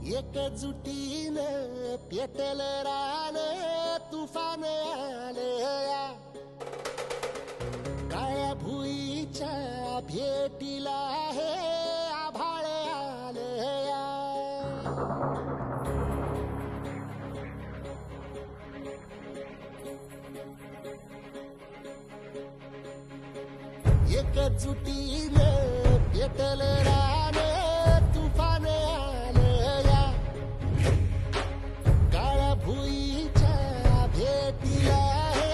एकजुटीनं पेटल रान तुफान आलया काळ्या भुईच्या भेटीला हे आभाळ आलया एकजुटीनं पेटल रान तुफान आलया काळ्या भुईच्या भेटीला हे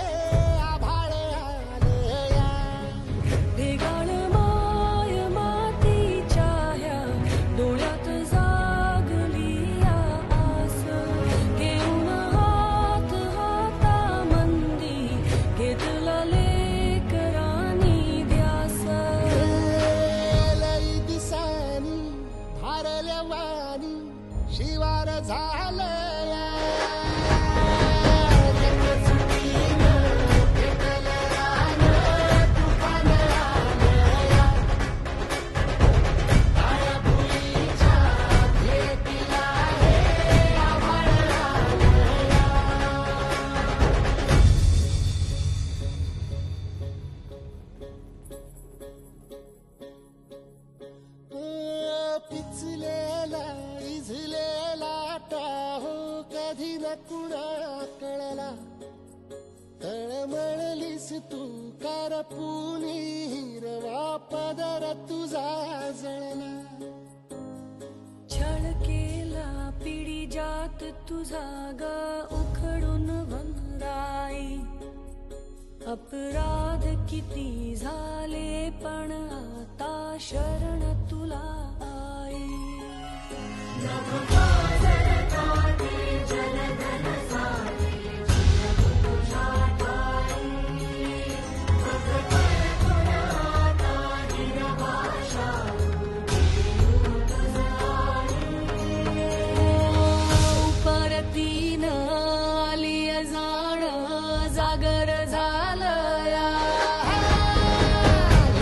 आभाळ आलया ढेगाळ माय मातीच्या ह्या डोळ्यात जागली आस घेऊन हात हातामंदी घेतला लेकरांनी ध्यास लई दिसानी भारल्या वाणी शिवार झालया एकजुटीनं पेटल रान तुफान आलया काळ्या भुईच्या भेटीला हे आभाळ आलया पिचलेला इझलेला टाहो कधी न कुणा कळला तळमळलीस तू करपुनी हिरवा पदर तुझा जळला छळ केला पिढी जात तुझा ग उखडून वनराई अपराध किती झाले पण आता शरण तुला आई परतीनं आली जाण जागर झालया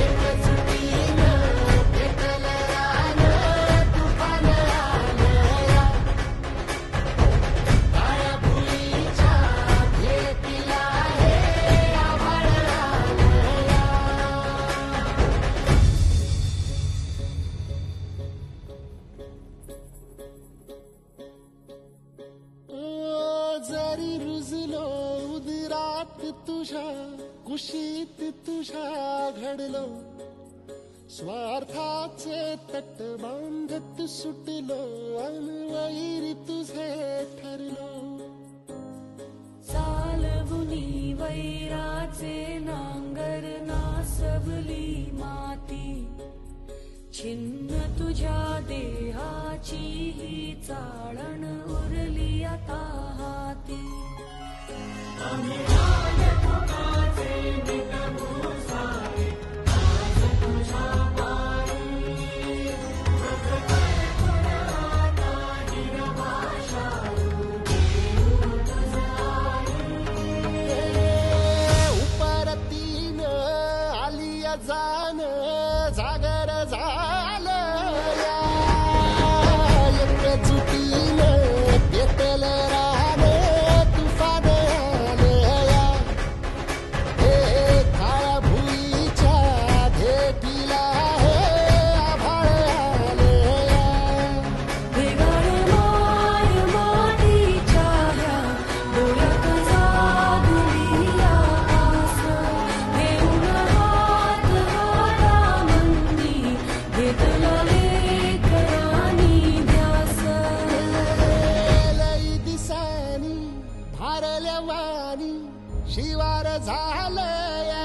एकजुटीनं पेटल रान तुफान आलया काळ्या भुईच्या भेटीला हे आभाळ आलया जरी रुजलो उदरात तुझ्या कुशीत तुझ्या घडलो स्वार्थाचे तट बांधत सुटलो अनवैरी तुझे ठरलो चालवुनी वैराचे नांगर नासवली माती छिन्न तुझ्या देहाची ही चाळण उरली आता हाती उपरतीनं आली जाण जागर झालया एकजुटीनं पेटल रान तुफान आलया हे काळ्या भुईच्या भेटीला हे आभाळ आलया ढेगाळ माय मातीच्या ह्या डोळ्यात जागली आस घेऊन हात हातामंदी घेतला लेकरांनी ध्यास लई दिसानी भारल्या वाणी शिवार झालया